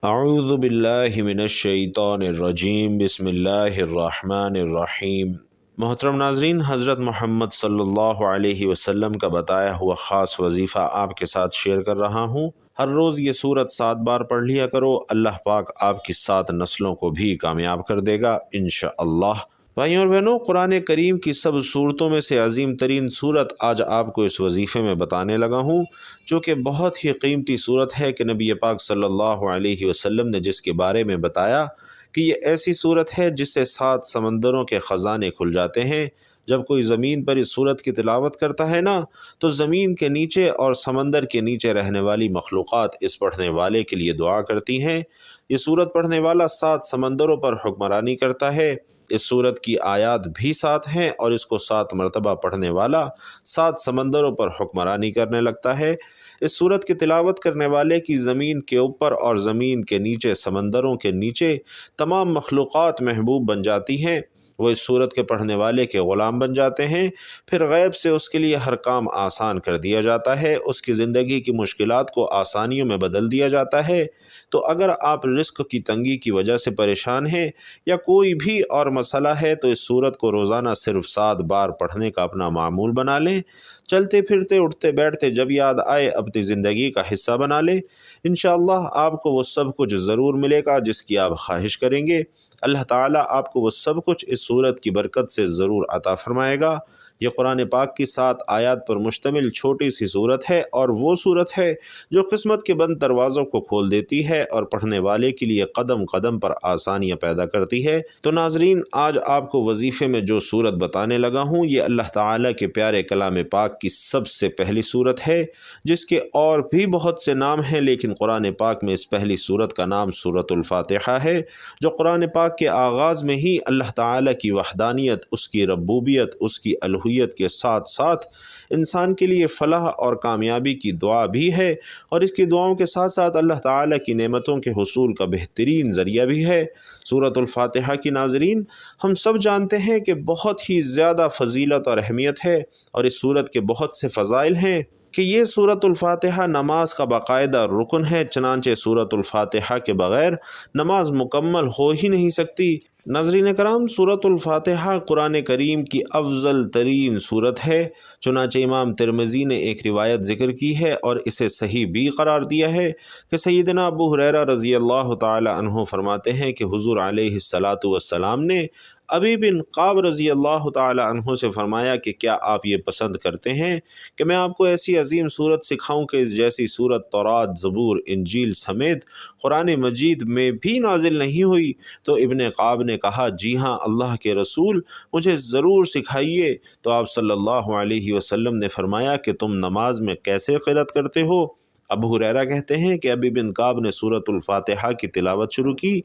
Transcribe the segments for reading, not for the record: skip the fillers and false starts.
اعوذ باللہ من الشیطان الرجیم، بسم اللہ الرحمن الرحیم۔ محترم ناظرین، حضرت محمد صلی اللہ علیہ وسلم کا بتایا ہوا خاص وظیفہ آپ کے ساتھ شیئر کر رہا ہوں۔ ہر روز یہ سورت 7 بار پڑھ لیا کرو، اللہ پاک آپ کی 7 نسلوں کو بھی کامیاب کر دے گا انشاءاللہ۔ بھائیوں اور بہنوں، قرآن کریم کی سب صورتوں میں سے عظیم ترین صورت آج آپ کو اس وظیفے میں بتانے لگا ہوں، جو کہ بہت ہی قیمتی صورت ہے کہ نبی پاک صلی اللہ علیہ وسلم نے جس کے بارے میں بتایا کہ یہ ایسی صورت ہے جس سے 7 سمندروں کے خزانے کھل جاتے ہیں۔ جب کوئی زمین پر اس صورت کی تلاوت کرتا ہے نا، تو زمین کے نیچے اور سمندر کے نیچے رہنے والی مخلوقات اس پڑھنے والے کے لیے دعا کرتی ہیں۔ یہ صورت پڑھنے والا 7 سمندروں پر حکمرانی کرتا ہے۔ اس صورت کی آیات بھی 7 ہیں اور اس کو 7 مرتبہ پڑھنے والا 7 سمندروں پر حکمرانی کرنے لگتا ہے۔ اس صورت کی تلاوت کرنے والے کی زمین کے اوپر اور زمین کے نیچے سمندروں کے نیچے تمام مخلوقات محبوب بن جاتی ہیں۔ وہ اس صورت کے پڑھنے والے کے غلام بن جاتے ہیں، پھر غیب سے اس کے لیے ہر کام آسان کر دیا جاتا ہے، اس کی زندگی کی مشکلات کو آسانیوں میں بدل دیا جاتا ہے۔ تو اگر آپ رزق کی تنگی کی وجہ سے پریشان ہیں یا کوئی بھی اور مسئلہ ہے، تو اس صورت کو روزانہ صرف 7 بار پڑھنے کا اپنا معمول بنا لیں۔ چلتے پھرتے اٹھتے بیٹھتے جب یاد آئے اپنی زندگی کا حصہ بنا لیں۔ انشاءاللہ آپ کو وہ سب کچھ ضرور ملے گا جس کی آپ خواہش کریں گے۔ اللہ تعالیٰ آپ کو وہ سب کچھ اس صورت کی برکت سے ضرور عطا فرمائے گا۔ یہ قرآن پاک کی 7 آیات پر مشتمل چھوٹی سی صورت ہے، اور وہ صورت ہے جو قسمت کے بند دروازوں کو کھول دیتی ہے اور پڑھنے والے کے لیے قدم قدم پر آسانیاں پیدا کرتی ہے۔ تو ناظرین، آج آپ کو وظیفے میں جو صورت بتانے لگا ہوں، یہ اللہ تعالیٰ کے پیارے کلام پاک کی سب سے پہلی صورت ہے، جس کے اور بھی بہت سے نام ہیں، لیکن قرآن پاک میں اس پہلی صورت کا نام سورۃ الفاتحہ ہے، جو قرآن پاک کے آغاز میں ہی اللہ تعالیٰ کی وحدانیت، اس کی ربوبیت، اس کی الوہیت کے ساتھ ساتھ انسان کے لیے فلاح اور کامیابی کی دعا بھی ہے، اور اس کی دعاؤں کے ساتھ ساتھ اللہ تعالیٰ کی نعمتوں کے حصول کا بہترین ذریعہ بھی ہے۔ سورۃ الفاتحہ کی ناظرین، ہم سب جانتے ہیں کہ بہت ہی زیادہ فضیلت اور اہمیت ہے، اور اس سورت کے بہت سے فضائل ہیں کہ یہ سورۃ الفاتحہ نماز کا باقاعدہ رکن ہے، چنانچہ سورۃ الفاتحہ کے بغیر نماز مکمل ہو ہی نہیں سکتی۔ ناظرین کرام، سورۃ الفاتحہ قرآن کریم کی افضل ترین سورت ہے، چنانچہ امام ترمذی نے ایک روایت ذکر کی ہے اور اسے صحیح بھی قرار دیا ہے کہ سیدنا ابو ہریرہ رضی اللہ تعالی عنہ فرماتے ہیں کہ حضور علیہ الصلاۃ والسلام نے ابی بن قعب رضی اللہ تعالی عنہ سے فرمایا کہ کیا آپ یہ پسند کرتے ہیں کہ میں آپ کو ایسی عظیم صورت سکھاؤں کہ اس جیسی صورت تورات، زبور، انجیل سمیت قرآن مجید میں بھی نازل نہیں ہوئی؟ تو ابن قعب نے کہا، جی ہاں اللہ کے رسول، مجھے ضرور سکھائیے۔ تو آپ صلی اللہ علیہ وسلم نے فرمایا کہ تم نماز میں کیسے قرأت کرتے ہو؟ ابو ہریرہ کہتے ہیں کہ ابی بن قعب نے سورۃ الفاتحہ کی تلاوت شروع کی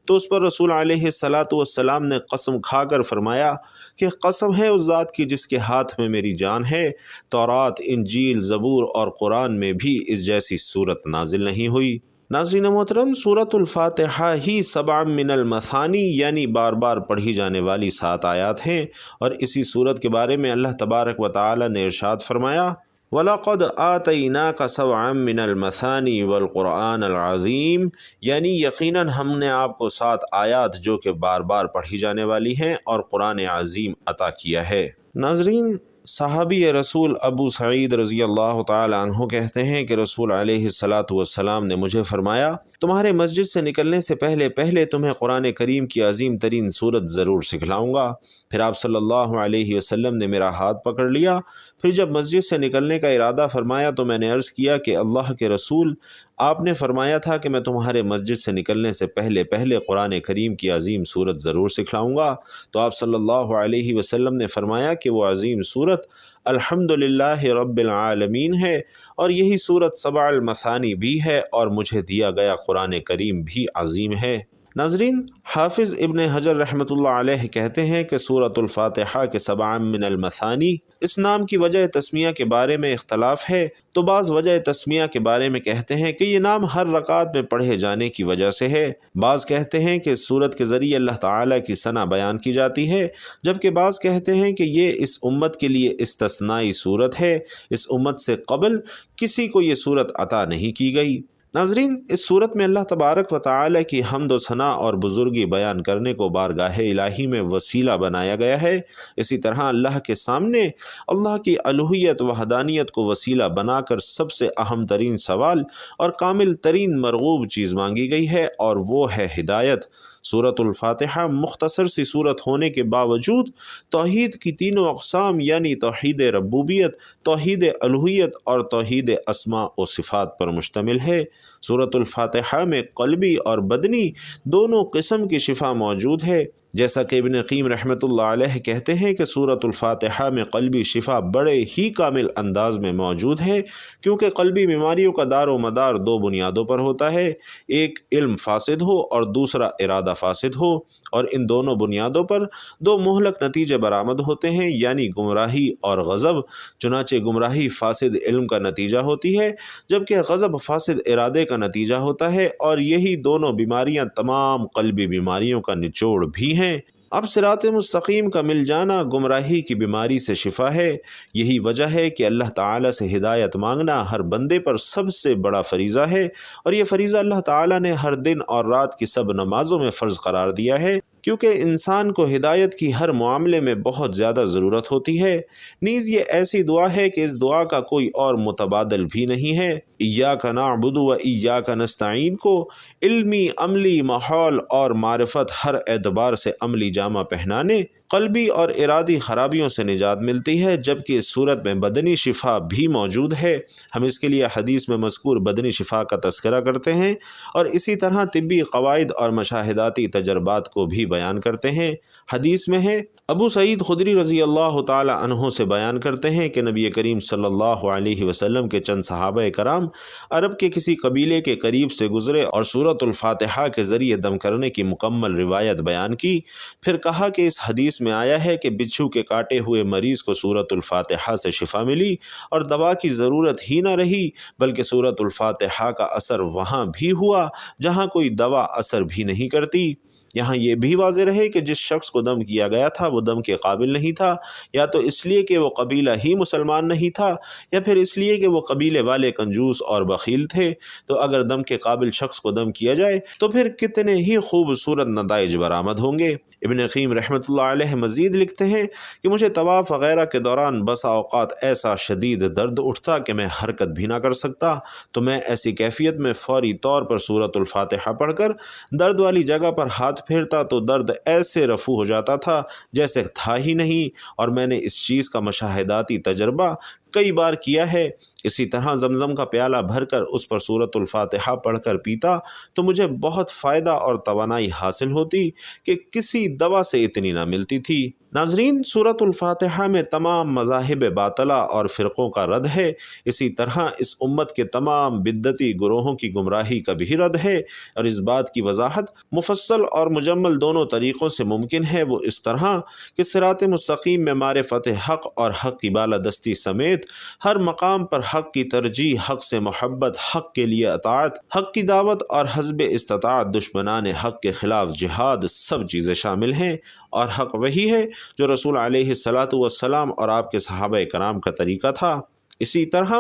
تو اس پر رسول علیہ الصلاۃ والسلام نے قسم کھا کر فرمایا کہ قسم ہے اس ذات کی جس کے ہاتھ میں میری جان ہے، تورات، انجیل، زبور اور قرآن میں بھی اس جیسی صورت نازل نہیں ہوئی۔ ناظرین محترم، سورۃ الفاتحہ ہی 7 من المثانی یعنی بار بار پڑھی جانے والی 7 آیات ہیں، اور اسی صورت کے بارے میں اللہ تبارک و تعالی نے ارشاد فرمایا، وَلَقَدْ آتَيْنَاكَ سَبْعًا مِّنَ الْمَثَانِي وَالْقُرْآنَ الْعَظِيمِ، یعنی یقیناً ہم نے آپ کو 7 آیات جو کہ بار بار پڑھی جانے والی ہیں اور قرآن عظیم عطا کیا ہے۔ ناظرین، صحابی رسول ابو سعید رضی اللہ تعالی عنہ کہتے ہیں کہ رسول علیہ الصلاۃ والسلام نے مجھے فرمایا، تمہارے مسجد سے نکلنے سے پہلے تمہیں قرآن کریم کی عظیم ترین صورت ضرور سکھلاؤں گا۔ پھر آپ صلی اللہ علیہ وسلم نے میرا ہاتھ پکڑ لیا، پھر جب مسجد سے نکلنے کا ارادہ فرمایا تو میں نے عرض کیا کہ اللہ کے رسول، آپ نے فرمایا تھا کہ میں تمہارے مسجد سے نکلنے سے پہلے قرآن کریم کی عظیم صورت ضرور سکھلاؤں گا۔ تو آپ صلی اللہ علیہ وسلم نے فرمایا کہ وہ عظیم صورت الحمدللہ رب العالمین ہے، اور یہی صورت 7 المثانی بھی ہے، اور مجھے دیا گیا قرآن کریم بھی عظیم ہے۔ ناظرین، حافظ ابن حجر رحمۃ اللہ علیہ کہتے ہیں کہ سورۃ الفاتحہ کے 7 من المثانی اس نام کی وجہ تسمیہ کے بارے میں اختلاف ہے، تو بعض وجہ تسمیہ کے بارے میں کہتے ہیں کہ یہ نام ہر رکعت میں پڑھے جانے کی وجہ سے ہے۔ بعض کہتے ہیں کہ اس صورت کے ذریعے اللہ تعالیٰ کی ثنا بیان کی جاتی ہے، جبکہ بعض کہتے ہیں کہ یہ اس امت کے لیے استثنائی صورت ہے، اس امت سے قبل کسی کو یہ صورت عطا نہیں کی گئی۔ ناظرین، اس صورت میں اللہ تبارک و تعالی کی حمد و ثنا اور بزرگی بیان کرنے کو بارگاہ الہی میں وسیلہ بنایا گیا ہے۔ اسی طرح اللہ کے سامنے اللہ کی الوہیت وحدانیت کو وسیلہ بنا کر سب سے اہم ترین سوال اور کامل ترین مرغوب چیز مانگی گئی ہے، اور وہ ہے ہدایت۔ سورۃ الفاتحہ مختصر سی صورت ہونے کے باوجود توحید کی تینوں اقسام یعنی توحید ربوبیت، توحید الوہیت اور توحید اسماء و صفات پر مشتمل ہے۔ سورۃ الفاتحہ میں قلبی اور بدنی دونوں قسم کی شفا موجود ہے، جیسا کہ ابن قیم رحمۃ اللہ علیہ کہتے ہیں کہ سورۃ الفاتحہ میں قلبی شفا بڑے ہی کامل انداز میں موجود ہے، کیونکہ قلبی بیماریوں کا دار و مدار دو بنیادوں پر ہوتا ہے، ایک علم فاسد ہو اور دوسرا ارادہ فاسد ہو، اور ان دونوں بنیادوں پر دو مہلک نتیجے برآمد ہوتے ہیں، یعنی گمراہی اور غضب۔ چنانچہ گمراہی فاسد علم کا نتیجہ ہوتی ہے، جبکہ غضب فاسد ارادے کا نتیجہ ہوتا ہے، اور یہی دونوں بیماریاں تمام قلبی بیماریوں کا نچوڑ بھی ہیں۔ اب صراط مستقیم کا مل جانا گمراہی کی بیماری سے شفا ہے۔ یہی وجہ ہے کہ اللہ تعالیٰ سے ہدایت مانگنا ہر بندے پر سب سے بڑا فریضہ ہے، اور یہ فریضہ اللہ تعالیٰ نے ہر دن اور رات کی سب نمازوں میں فرض قرار دیا ہے، کیونکہ انسان کو ہدایت کی ہر معاملے میں بہت زیادہ ضرورت ہوتی ہے۔ نیز یہ ایسی دعا ہے کہ اس دعا کا کوئی اور متبادل بھی نہیں ہے۔ ایاک نعبد و ایاک نستعین کو علمی، عملی، ماحول اور معرفت ہر اعتبار سے عملی جامہ پہنانے قلبی اور ارادی خرابیوں سے نجات ملتی ہے، جبکہ اس صورت میں بدنی شفا بھی موجود ہے۔ ہم اس کے لیے حدیث میں مذکور بدنی شفا کا تذکرہ کرتے ہیں، اور اسی طرح طبی قواعد اور مشاہداتی تجربات کو بھی بیان کرتے ہیں۔ حدیث میں ہے، ابو سعید خدری رضی اللہ تعالی عنہ سے بیان کرتے ہیں کہ نبی کریم صلی اللہ علیہ وسلم کے چند صحابہ کرام عرب کے کسی قبیلے کے قریب سے گزرے اور سورۃ الفاتحہ کے ذریعے دم کرنے کی مکمل روایت بیان کی۔ پھر کہا کہ اس حدیث میں آیا ہے کہ بچھو کے کاٹے ہوئے مریض کو سورۃ الفاتحہ سے شفا ملی اور دوا کی ضرورت ہی نہ رہی، بلکہ سورۃ الفاتحہ کا اثر وہاں بھی ہوا جہاں کوئی دوا اثر بھی نہیں کرتی۔ یہاں یہ بھی واضح رہے کہ جس شخص کو دم کیا گیا تھا وہ دم کے قابل نہیں تھا، یا تو اس لیے کہ وہ قبیلہ ہی مسلمان نہیں تھا، یا پھر اس لیے کہ وہ قبیلے والے کنجوس اور بخیل تھے۔ تو اگر دم کے قابل شخص کو دم کیا جائے تو پھر کتنے ہی خوبصورت نتائج برآمد ہوں گے۔ ابن قیم رحمۃ اللہ علیہ مزید لکھتے ہیں کہ مجھے طواف وغیرہ کے دوران بسا اوقات ایسا شدید درد اٹھتا کہ میں حرکت بھی نہ کر سکتا، تو میں ایسی کیفیت میں فوری طور پر سورۃ الفاتحہ پڑھ کر درد والی جگہ پر ہاتھ پھیرتا تو درد ایسے رفو ہو جاتا تھا جیسے تھا ہی نہیں، اور میں نے اس چیز کا مشاہداتی تجربہ کئی بار کیا ہے۔ اسی طرح زمزم کا پیالہ بھر کر اس پر سورۃ الفاتحہ پڑھ کر پیتا تو مجھے بہت فائدہ اور توانائی حاصل ہوتی کہ کسی دوا سے اتنی نہ ملتی تھی۔ ناظرین، سورۃ الفاتحہ میں تمام مذاہب باطلہ اور فرقوں کا رد ہے، اسی طرح اس امت کے تمام بدعتی گروہوں کی گمراہی کا بھی رد ہے، اور اس بات کی وضاحت مفصل اور مجمل دونوں طریقوں سے ممکن ہے۔ وہ اس طرح کہ صراط مستقیم میں معرفت حق اور حق کی بالادستی سمیت ہر مقام پر حق کی ترجیح، حق سے محبت، حق کے لیے اطاعت، حق کی دعوت اور حسب استطاعت دشمنان حق کے خلاف جہاد سب چیزیں شامل ہیں، اور حق وہی ہے جو رسول علیہ الصلاۃ والسلام اور آپ کے صحابہ کرام کا طریقہ تھا۔ اسی طرح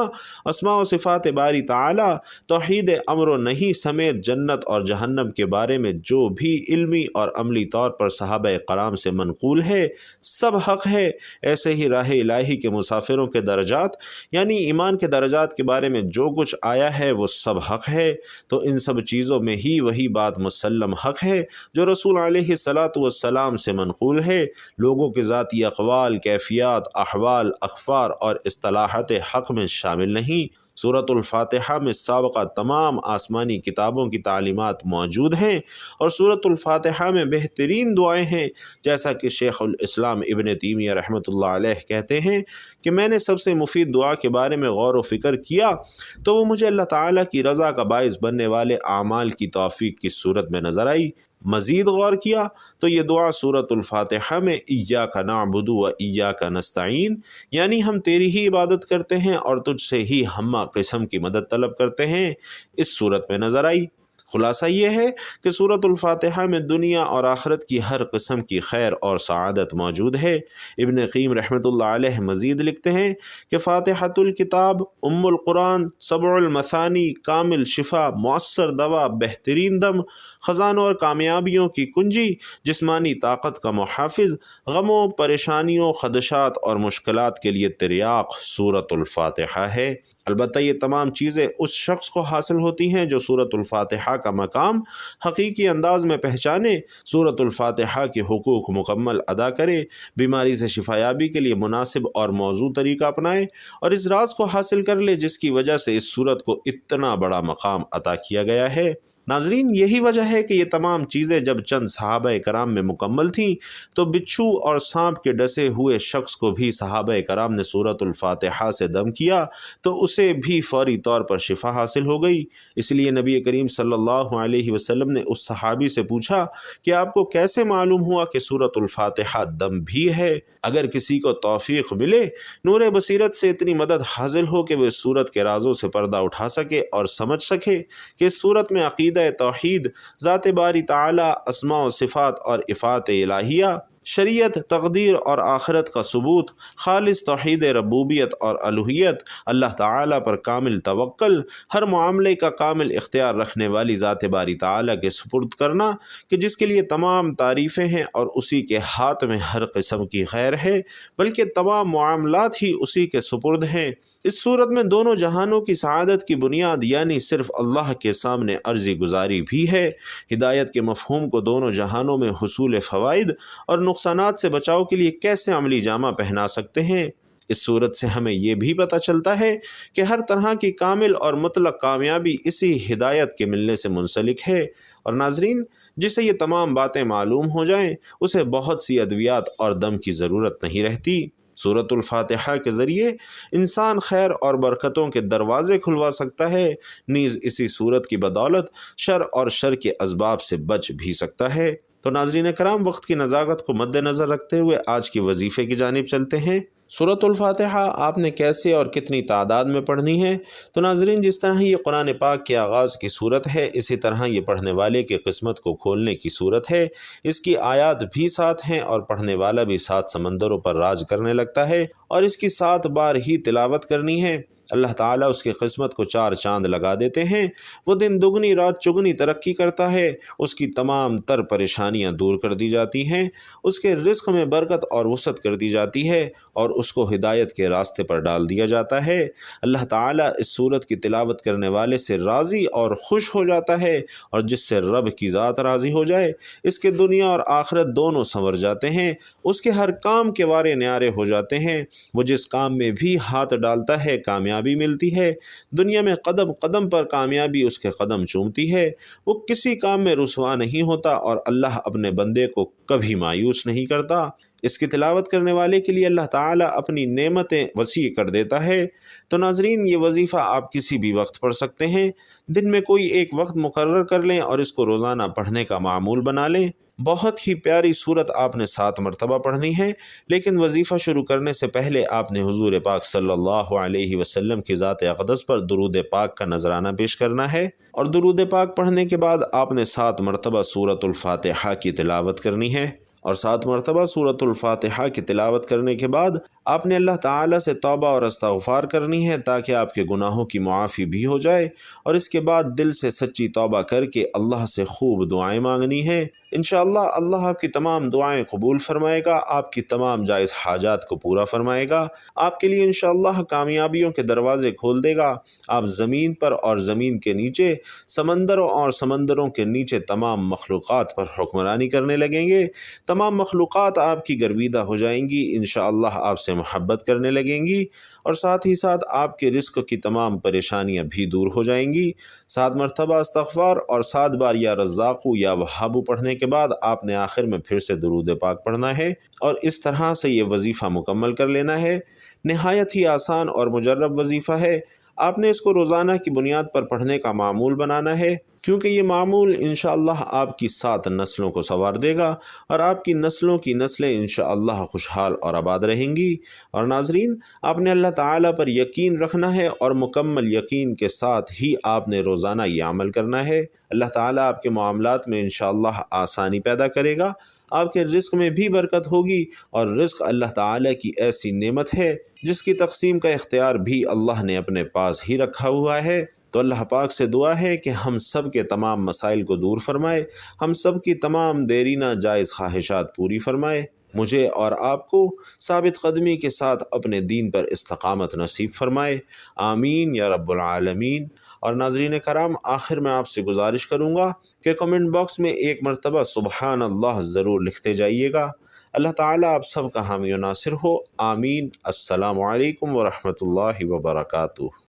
اسماء و صفات باری تعالی، توحید امر و نہی سمیت جنت اور جہنم کے بارے میں جو بھی علمی اور عملی طور پر صحابہ کرام سے منقول ہے سب حق ہے۔ ایسے ہی راہ الہی کے مسافروں کے درجات یعنی ایمان کے درجات کے بارے میں جو کچھ آیا ہے وہ سب حق ہے۔ تو ان سب چیزوں میں ہی وہی بات مسلم حق ہے جو رسول علیہ الصلاۃ والسلام سے منقول ہے۔ لوگوں کے ذاتی اقوال، کیفیات، احوال، اخبار اور اصطلاحات حق میں شامل نہیں۔ سورۃ الفاتحہ میں سابقہ تمام آسمانی کتابوں کی تعلیمات موجود ہیں، اور سورۃ الفاتحہ میں بہترین دعائیں ہیں، جیسا کہ شیخ الاسلام ابن تیمیہ رحمۃ اللہ علیہ کہتے ہیں کہ میں نے سب سے مفید دعا کے بارے میں غور و فکر کیا تو وہ مجھے اللہ تعالیٰ کی رضا کا باعث بننے والے اعمال کی توفیق کی صورت میں نظر آئی۔ مزید غور کیا تو یہ دعا سورۃ الفاتحہ میں ایاک نعبد و ایاک نستعین یعنی ہم تیری ہی عبادت کرتے ہیں اور تجھ سے ہی ہمہ قسم کی مدد طلب کرتے ہیں، اس صورت میں نظر آئی۔ خلاصہ یہ ہے کہ سورۃ الفاتحہ میں دنیا اور آخرت کی ہر قسم کی خیر اور سعادت موجود ہے۔ ابن قیم رحمۃ اللہ علیہ مزید لکھتے ہیں کہ فاتحۃ الکتاب ام القرآن، سبع المثانی، کامل شفا، مؤثر دوا، بہترین دم، خزانوں اور کامیابیوں کی کنجی، جسمانی طاقت کا محافظ، غموں، پریشانیوں، خدشات اور مشکلات کے لیے تریاق سورۃ الفاتحہ ہے۔ البتہ یہ تمام چیزیں اس شخص کو حاصل ہوتی ہیں جو سورۃ الفاتحہ کا مقام حقیقی انداز میں پہچانے، سورۃ الفاتحہ کے حقوق مکمل ادا کرے، بیماری سے شفا یابی کے لیے مناسب اور موزوں طریقہ اپنائے اور اس راز کو حاصل کر لے جس کی وجہ سے اس سورت کو اتنا بڑا مقام عطا کیا گیا ہے۔ ناظرین، یہی وجہ ہے کہ یہ تمام چیزیں جب چند صحابہ کرام میں مکمل تھیں تو بچھو اور سانپ کے ڈسے ہوئے شخص کو بھی صحابہ کرام نے سورۃ الفاتحہ سے دم کیا تو اسے بھی فوری طور پر شفا حاصل ہو گئی۔ اس لیے نبی کریم صلی اللہ علیہ وسلم نے اس صحابی سے پوچھا کہ آپ کو کیسے معلوم ہوا کہ سورۃ الفاتحہ دم بھی ہے؟ اگر کسی کو توفیق ملے، نور بصیرت سے اتنی مدد حاصل ہو کہ وہ اس سورت کے رازوں سے پردہ اٹھا سکے اور سمجھ سکے کہ اس سورت میں عقیدہ توحید، ذات باری تعالی، اسماء و صفات اور افات الہیہ، شریعت، تقدیر اور آخرت کا ثبوت، خالص توحید ربوبیت اور الوہیت، اللہ تعالی پر کامل توکل، ہر معاملے کا کامل اختیار رکھنے والی ذات باری تعالی کے سپرد کرنا کہ جس کے لیے تمام تعریفیں ہیں اور اسی کے ہاتھ میں ہر قسم کی خیر ہے، بلکہ تمام معاملات ہی اسی کے سپرد ہیں۔ اس صورت میں دونوں جہانوں کی سعادت کی بنیاد یعنی صرف اللہ کے سامنے عرضی گزاری بھی ہے۔ ہدایت کے مفہوم کو دونوں جہانوں میں حصول فوائد اور نقصانات سے بچاؤ کے لیے کیسے عملی جامہ پہنا سکتے ہیں؟ اس صورت سے ہمیں یہ بھی پتہ چلتا ہے کہ ہر طرح کی کامل اور مطلق کامیابی اسی ہدایت کے ملنے سے منسلک ہے۔ اور ناظرین، جسے یہ تمام باتیں معلوم ہو جائیں اسے بہت سی ادویات اور دم کی ضرورت نہیں رہتی۔ سورۃ الفاتحہ کے ذریعے انسان خیر اور برکتوں کے دروازے کھلوا سکتا ہے، نیز اسی سورت کی بدولت شر اور شر کے اسباب سے بچ بھی سکتا ہے۔ تو ناظرین کرام، وقت کی نزاکت کو مد نظر رکھتے ہوئے آج کی وظیفے کی جانب چلتے ہیں۔ سورۃ الفاتحہ آپ نے کیسے اور کتنی تعداد میں پڑھنی ہے؟ تو ناظرین، جس طرح یہ قرآن پاک کے آغاز کی صورت ہے، اسی طرح یہ پڑھنے والے کی قسمت کو کھولنے کی صورت ہے۔ اس کی آیات بھی 7 ہیں اور پڑھنے والا بھی 7 سمندروں پر راج کرنے لگتا ہے اور اس کی 7 بار ہی تلاوت کرنی ہے۔ اللہ تعالیٰ اس کی قسمت کو 4 چاند لگا دیتے ہیں، وہ دن دگنی رات چگنی ترقی کرتا ہے، اس کی تمام تر پریشانیاں دور کر دی جاتی ہیں، اس کے رزق میں برکت اور وسعت کر دی جاتی ہے اور اس کو ہدایت کے راستے پر ڈال دیا جاتا ہے۔ اللہ تعالیٰ اس سورت کی تلاوت کرنے والے سے راضی اور خوش ہو جاتا ہے اور جس سے رب کی ذات راضی ہو جائے اس کے دنیا اور آخرت دونوں سنور جاتے ہیں، اس کے ہر کام کے وارے نیارے ہو جاتے ہیں، وہ جس کام میں بھی ہاتھ ڈالتا ہے کامیابی ملتی ہے، دنیا میں قدم قدم پر کامیابی اس کے قدم چومتی ہے، وہ کسی کام میں رسوا نہیں ہوتا اور اللہ اپنے بندے کو کبھی مایوس نہیں کرتا۔ اس کی تلاوت کرنے والے کے لیے اللہ تعالیٰ اپنی نعمتیں وسیع کر دیتا ہے۔ تو ناظرین، یہ وظیفہ آپ کسی بھی وقت پڑھ سکتے ہیں، دن میں کوئی ایک وقت مقرر کر لیں اور اس کو روزانہ پڑھنے کا معمول بنا لیں۔ بہت ہی پیاری صورت آپ نے 7 مرتبہ پڑھنی ہے، لیکن وظیفہ شروع کرنے سے پہلے آپ نے حضور پاک صلی اللہ علیہ وسلم کی ذات اقدس پر درود پاک کا نذرانہ پیش کرنا ہے اور درود پاک پڑھنے کے بعد آپ نے 7 مرتبہ سورۃ الفاتحہ کی تلاوت کرنی ہے اور 7 مرتبہ سورۃ الفاتحہ کی تلاوت کرنے کے بعد آپ نے اللہ تعالیٰ سے توبہ اور استغفار کرنی ہے تاکہ آپ کے گناہوں کی معافی بھی ہو جائے، اور اس کے بعد دل سے سچی توبہ کر کے اللہ سے خوب دعائیں مانگنی ہیں۔ انشاءاللہ اللہ آپ کی تمام دعائیں قبول فرمائے گا، آپ کی تمام جائز حاجات کو پورا فرمائے گا، آپ کے لیے انشاءاللہ کامیابیوں کے دروازے کھول دے گا۔ آپ زمین پر اور زمین کے نیچے، سمندروں اور سمندروں کے نیچے تمام مخلوقات پر حکمرانی کرنے لگیں گے، تمام مخلوقات آپ کی گرویدہ ہو جائیں گی، انشاءاللہ آپ سے محبت کرنے لگیں گی اور ساتھ ہی ساتھ آپ کے رزق کی تمام پریشانیاں بھی دور ہو جائیں گی۔ 7 مرتبہ استغفار اور 7 بار یا رزاقو یا وہابو پڑھنے کے بعد آپ نے آخر میں پھر سے درود پاک پڑھنا ہے اور اس طرح سے یہ وظیفہ مکمل کر لینا ہے۔ نہایت ہی آسان اور مجرب وظیفہ ہے، آپ نے اس کو روزانہ کی بنیاد پر پڑھنے کا معمول بنانا ہے، کیونکہ یہ معمول انشاءاللہ آپ کی 7 نسلوں کو سنوار دے گا اور آپ کی نسلوں کی نسلیں انشاءاللہ خوشحال اور آباد رہیں گی۔ اور ناظرین، آپ نے اللہ تعالیٰ پر یقین رکھنا ہے اور مکمل یقین کے ساتھ ہی آپ نے روزانہ یہ عمل کرنا ہے۔ اللہ تعالیٰ آپ کے معاملات میں انشاءاللہ آسانی پیدا کرے گا، آپ کے رزق میں بھی برکت ہوگی، اور رزق اللہ تعالیٰ کی ایسی نعمت ہے جس کی تقسیم کا اختیار بھی اللہ نے اپنے پاس ہی رکھا ہوا ہے۔ تو اللہ پاک سے دعا ہے کہ ہم سب کے تمام مسائل کو دور فرمائے، ہم سب کی تمام دیرینہ جائز خواہشات پوری فرمائے، مجھے اور آپ کو ثابت قدمی کے ساتھ اپنے دین پر استقامت نصیب فرمائے، آمین یا رب العالمین۔ اور ناظرین کرام، آخر میں آپ سے گزارش کروں گا کہ کمنٹ باکس میں ایک مرتبہ سبحان اللہ ضرور لکھتے جائیے گا۔ اللہ تعالیٰ آپ سب کا حامی و ناصر ہو، آمین۔ السلام علیکم ورحمۃ اللہ وبرکاتہ۔